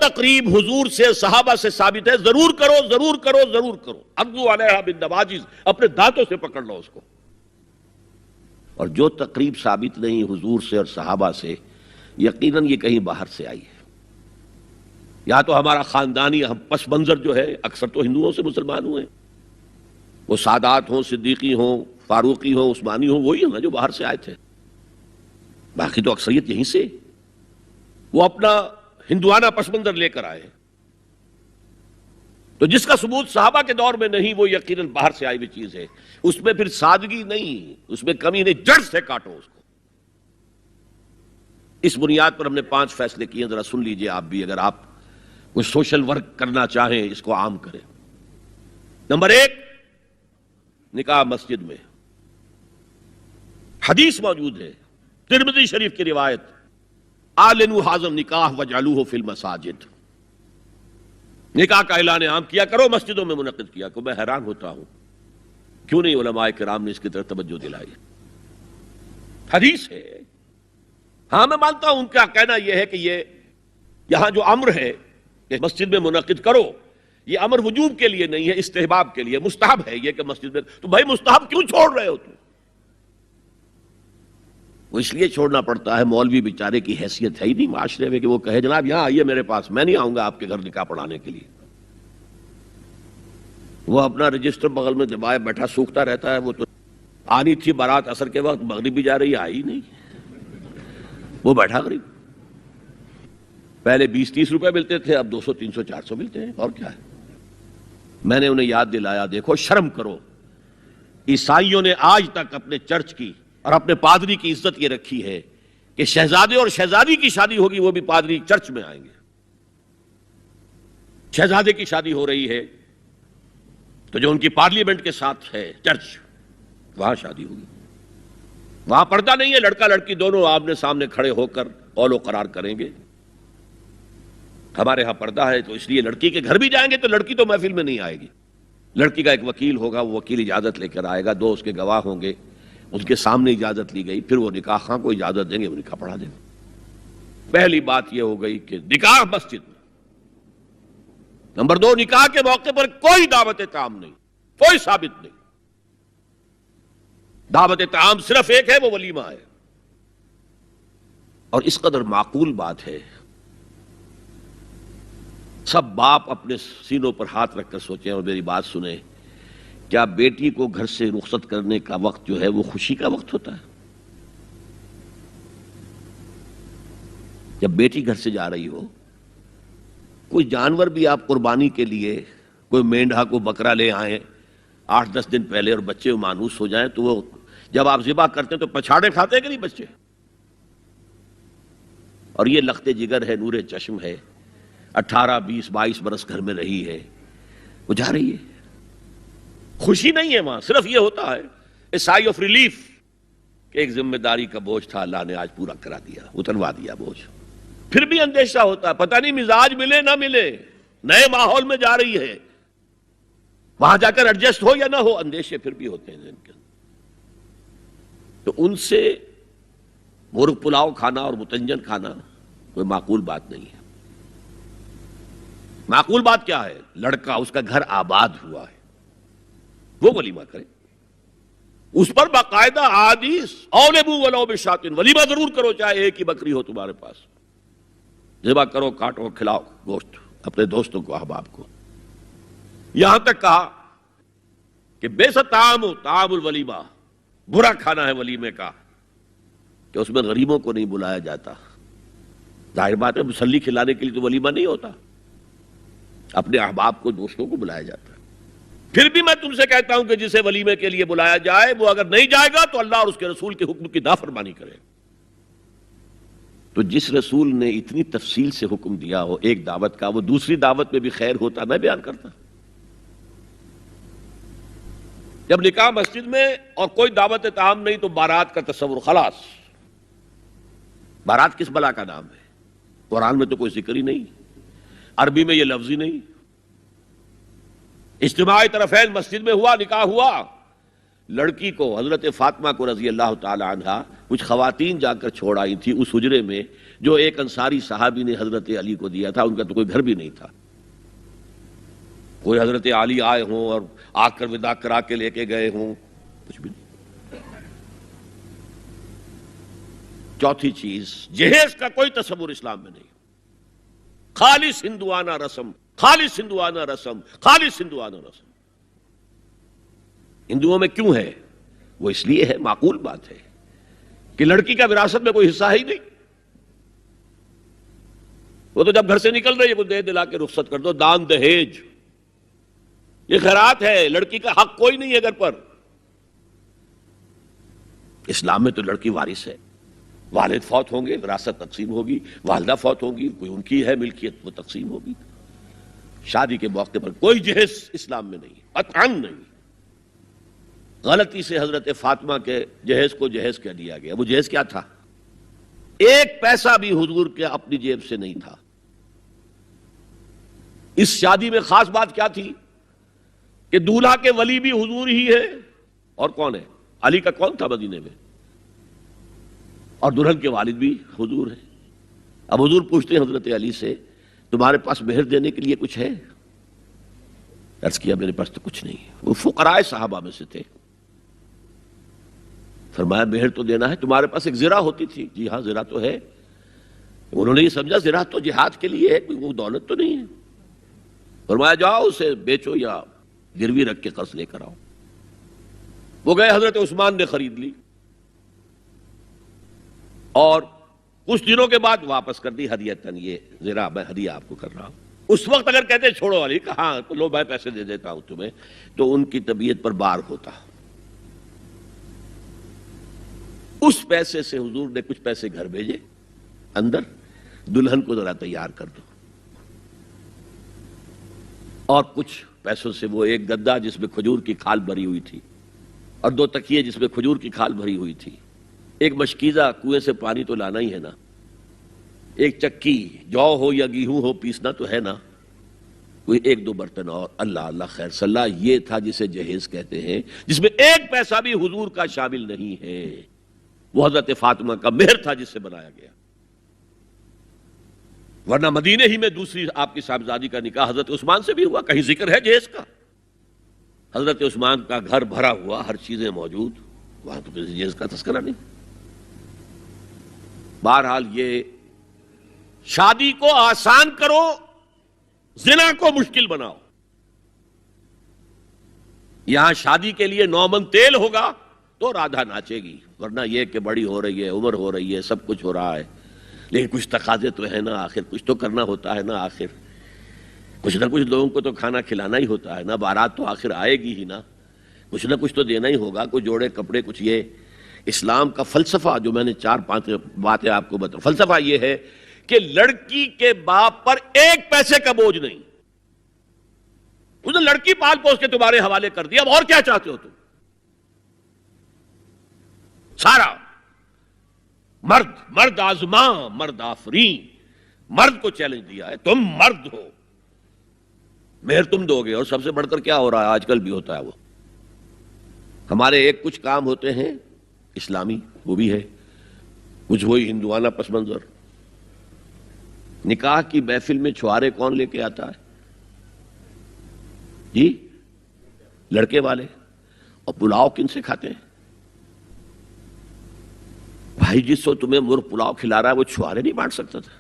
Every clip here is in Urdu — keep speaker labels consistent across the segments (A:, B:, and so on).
A: تقریب حضور سے صحابہ سے ثابت ہے ضرور کرو ضرور کرو ضرور کرو، عضوا علیہا بالنواجذ، اپنے دانتوں سے پکڑ لو اس کو. اور جو تقریب ثابت نہیں حضور سے اور صحابہ سے، یقیناً یہ کہیں باہر سے آئی ہے. یا تو ہمارا خاندانی ہم پس منظر جو ہے، اکثر تو ہندوؤں سے مسلمان ہوئے، وہ سادات ہوں، صدیقی ہوں، فاروقی ہوں، عثمانی ہوں، وہی ہیں جو باہر سے آئے تھے. باقی تو اکثریت یہیں سے، وہ اپنا ہندوانہ پس منظر لے کر آئے. تو جس کا ثبوت صحابہ کے دور میں نہیں، وہ یقیناً باہر سے آئی ہوئی چیز ہے. اس میں پھر سادگی نہیں، اس میں کمی نہیں، جڑ سے کاٹو اس کو. اس بنیاد پر ہم نے 5 فیصلے کیے، ذرا سن لیجئے آپ بھی، اگر آپ کوئی سوشل ورک کرنا چاہیں اس کو عام کریں. نمبر 1، نکاح مسجد میں. حدیث موجود ہے، ترمذی شریف کی روایت، اعلنوا ھذا النکاح واجعلوہ فی المساجد. نکاح کا اعلان عام کیا کرو، مسجدوں میں منعقد کیا کرو. میں حیران ہوتا ہوں کیوں نہیں علماء کرام نے اس کی طرف توجہ دلائی. حدیث ہے. ہاں میں مانتا ہوں ان کا کہنا یہ ہے کہ یہ یہاں جو امر ہے کہ مسجد میں منعقد کرو، یہ امر وجوب کے لیے نہیں ہے، استحباب کے لیے. مستحب ہے یہ کہ مسجد میں. تو بھائی مستحب کیوں چھوڑ رہے ہو تم؟ وہ اس لیے چھوڑنا پڑتا ہے، مولوی بیچارے کی حیثیت ہے ہی نہیں معاشرے میں کہ وہ کہے جناب یہاں آئیے میرے پاس، میں نہیں آؤں گا آپ کے گھر نکاح پڑھانے کے لیے. وہ اپنا رجسٹر بغل میں دبائے بیٹھا سوکھتا رہتا ہے. وہ تو آنی تھی بارات عصر کے وقت، مغرب بھی جا رہی ہے، آئی نہیں، وہ بیٹھا قریب. پہلے 20-30 روپے ملتے تھے، اب 200 300 400 ملتے ہیں. اور کیا ہے؟ میں نے انہیں یاد دلایا دیکھو شرم کرو. عیسائیوں نے آج تک اپنے چرچ کی اور اپنے پادری کی عزت یہ رکھی ہے کہ شہزادے اور شہزادی کی شادی ہوگی وہ بھی پادری چرچ میں آئیں گے. شہزادے کی شادی ہو رہی ہے تو جو ان کی پارلیمنٹ کے ساتھ ہے چرچ، وہاں شادی ہوگی. وہاں پردہ نہیں ہے، لڑکا لڑکی دونوں آمنے سامنے کھڑے ہو کر قول و قرار کریں گے. ہمارے ہاں پردہ ہے تو اس لیے لڑکی کے گھر بھی جائیں گے تو لڑکی تو محفل میں نہیں آئے گی. لڑکی کا ایک وکیل ہوگا، وہ وکیل اجازت لے کر آئے گا، 2 اس کے گواہ ہوں گے، ان کے سامنے اجازت لی گئی، پھر وہ نکاح خواہ کو اجازت دیں گے، وہ نکاح پڑھا دیں گے. پہلی بات یہ ہو گئی کہ نکاح مسجد میں. نمبر 2، نکاح کے موقع پر کوئی دعوت طعام نہیں، کوئی ثابت نہیں. دعوت طعام صرف ایک ہے، وہ ولیمہ ہے. اور اس قدر معقول بات ہے، سب باپ اپنے سینوں پر ہاتھ رکھ کر سوچیں اور میری بات سنیں. کیا بیٹی کو گھر سے رخصت کرنے کا وقت جو ہے وہ خوشی کا وقت ہوتا ہے؟ جب بیٹی گھر سے جا رہی ہو، کوئی جانور بھی آپ قربانی کے لیے، کوئی مینڈھا کو بکرا لے آئیں 8-10 دن پہلے اور بچے مانوس ہو جائیں تو وہ جب آپ ذبح کرتے ہیں تو پچھاڑے کھاتے ہیں کہ نہیں بچے؟ اور یہ لخت جگر ہے، نور چشم ہے، 18 20 22 برس گھر میں رہی ہے، وہ جا رہی ہے. خوشی نہیں ہے وہاں، صرف یہ ہوتا ہے اے سائی آف ریلیف کہ ایک ذمہ داری کا بوجھ تھا، اللہ نے آج پورا کرا دیا، اتروا دیا بوجھ. پھر بھی اندیشہ ہوتا ہے، پتہ نہیں مزاج ملے نہ ملے، نئے ماحول میں جا رہی ہے، وہاں جا کر ایڈجسٹ ہو یا نہ ہو، اندیشے پھر بھی ہوتے ہیں ذہن کے اندر. تو ان سے مرغ پلاؤ کھانا اور متنجن کھانا کوئی معقول بات نہیں ہے. معقول بات کیا ہے؟ لڑکا، اس کا گھر آباد ہوا ہے، وہ ولیمہ کرے، اس پر باقاعدہ حدیث اولبو ولو بشاۃ، ولیمہ ضرور کرو چاہے ایک ہی بکری ہو تمہارے پاس. ذبح کرو، کاٹو، کھلاؤ گوشت اپنے دوستوں کو، احباب کو. یہاں تک کہا کہ بئس طعام الولیمہ، برا کھانا ہے ولیمے کا کہ اس میں غریبوں کو نہیں بلایا جاتا. ظاہر بات ہے مسلی کھلانے کے لیے تو ولیمہ نہیں ہوتا، اپنے احباب کو، دوستوں کو بلایا جاتا ہے. پھر بھی میں تم سے کہتا ہوں کہ جسے ولیمے کے لیے بلایا جائے وہ اگر نہیں جائے گا تو اللہ اور اس کے رسول کے حکم کی نافرمانی کرے. تو جس رسول نے اتنی تفصیل سے حکم دیا ہو ایک دعوت کا، وہ دوسری دعوت میں بھی خیر ہوتا، میں بیان کرتا. جب نکاح مسجد میں اور کوئی دعوت طعام نہیں تو بارات کا تصور خلاص. بارات کس بلا کا نام ہے؟ قرآن میں تو کوئی ذکر ہی نہیں، عربی میں یہ لفظ ہی نہیں. اجتماعی طرفین مسجد میں ہوا، نکاح ہوا لڑکی کو حضرت فاطمہ کو رضی اللہ تعالی عنہا کچھ خواتین جا کر چھوڑ آئی تھی اس حجرے میں جو ایک انصاری صحابی نے حضرت علی کو دیا تھا. ان کا تو کوئی گھر بھی نہیں تھا. کوئی حضرت علی آئے ہوں اور آ کر وداع کرا کے لے کے گئے ہوں, کچھ بھی نہیں. چوتھی چیز, جہیز کا کوئی تصور اسلام میں نہیں. خالص ہندوانہ رسم, خالص ہندوانہ رسم, خالص ہندوانہ رسم. ہندوؤں میں کیوں ہے؟ وہ اس لیے ہے, معقول بات ہے کہ لڑکی کا وراثت میں کوئی حصہ ہی نہیں. وہ تو جب گھر سے نکل رہی ہے وہ دے دلا کے رخصت کر دو, دان دہیج, یہ خیرات ہے. لڑکی کا حق کوئی نہیں ہے گھر پر. اسلام میں تو لڑکی وارث ہے. والد فوت ہوں گے وراثت تقسیم ہوگی, والدہ فوت ہوں گی کوئی ان کی ہے ملکیت وہ تقسیم ہوگی. شادی کے موقع پر کوئی جہیز اسلام میں نہیں, قطعاً نہیں. غلطی سے حضرت فاطمہ کے جہیز کو جہیز کہہ دیا گیا. وہ جہیز کیا تھا؟ ایک پیسہ بھی حضور کے اپنی جیب سے نہیں تھا. اس شادی میں خاص بات کیا تھی کہ دولہا کے ولی بھی حضور ہی ہے. اور کون ہے؟ علی کا کون تھا مدینے میں؟ اور دلہن کے والد بھی حضور ہے. اب حضور پوچھتے ہیں حضرت علی سے, تمہارے پاس مہر دینے کے لیے کچھ ہے؟ عرض کیا میرے پاس تو کچھ نہیں. وہ فقراء صحابہ میں سے تھے. فرمایا مہر تو دینا ہے, تمہارے پاس ایک زرہ ہوتی تھی. جی ہاں زرہ تو ہے. انہوں نے یہ سمجھا زرہ تو جہاد کے لیے ہے, کوئی وہ دولت تو نہیں ہے. فرمایا جاؤ اسے بیچو یا گروی رکھ کے قرض لے کر آؤ. وہ گئے, حضرت عثمان نے خرید لی اور کچھ دنوں کے بعد واپس کر دی ہدیتاً. یہ زرہ میں ہدیہ آپ کو کر رہا ہوں. اس وقت اگر کہتے چھوڑو علی کہ ہاں تو لو میں پیسے دے دیتا ہوں تمہیں, تو ان کی طبیعت پر بار ہوتا. اس پیسے سے حضور نے کچھ پیسے گھر بھیجے اندر, دلہن کو ذرا تیار کر دو. اور کچھ پیسوں سے وہ ایک گدا جس میں کھجور کی کھال بھری ہوئی تھی, اور 2 تکیے جس میں کھجور کی کھال بھری ہوئی تھی, ایک مشکیزہ کنویں سے پانی تو لانا ہی ہے نا, ایک چکی جو ہو یا گیہوں ہو پیسنا تو ہے نا, کوئی 1-2 برتن اور. اللہ اللہ خیر صلاح. یہ تھا جسے جہیز کہتے ہیں, جس میں ایک پیسہ بھی حضور کا شامل نہیں ہے. وہ حضرت فاطمہ کا مہر تھا جس سے بنایا گیا. ورنہ مدینے ہی میں دوسری آپ کی صاحبزادی کا نکاح حضرت عثمان سے بھی ہوا. کہیں ذکر ہے جہیز کا؟ حضرت عثمان کا گھر بھرا ہوا, ہر چیزیں موجود, وہاں تو کسی جہیز کا تذکرہ نہیں. بہرحال یہ شادی کو آسان کرو, زنا کو مشکل بناؤ. یہاں شادی کے لیے 9 من تیل ہوگا تو رادھا ناچے گی, ورنہ یہ کہ بڑی ہو رہی ہے, عمر ہو رہی ہے, سب کچھ ہو رہا ہے, لیکن کچھ تقاضے تو ہے نا, آخر کچھ تو کرنا ہوتا ہے نا. آخر کچھ نہ کچھ لوگوں کو تو کھانا کھلانا ہی ہوتا ہے نا. بارات تو آخر آئے گی ہی نا, کچھ نہ کچھ تو دینا ہی ہوگا. کوئی جوڑے کپڑے, کچھ. یہ اسلام کا فلسفہ جو میں نے 4-5 باتیں آپ کو بتا, فلسفہ یہ ہے کہ لڑکی کے باپ پر 1 پیسے کا بوجھ نہیں. اس نے لڑکی پال پوس کے تمہارے حوالے کر دیا, اب اور کیا چاہتے ہو تم؟ سارا مرد آزماں, مرد آفرین, مرد کو چیلنج دیا ہے, تم مرد ہو, مہر تم دو گے. اور سب سے بڑھ کر کیا ہو رہا ہے آج کل بھی ہوتا ہے, وہ ہمارے ایک کچھ کام ہوتے ہیں اسلامی, وہ بھی ہے کچھ وہی ہندوانہ پس منظر. نکاح کی محفل میں چھوارے کون لے کے آتا ہے؟ جی لڑکے والے. اور پلاؤ کن سے کھاتے ہیں بھائی؟ جس کو تمہیں مرغ پلاؤ کھلا رہا ہے وہ چھوارے نہیں بانٹ سکتا تھا.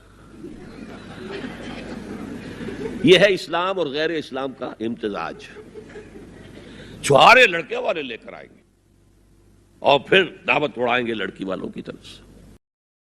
A: یہ ہے اسلام اور غیر اسلام کا امتزاج. چھوارے لڑکے والے لے کر آئیں گے اور پھر دعوت اڑائیں گے لڑکی والوں کی طرف سے.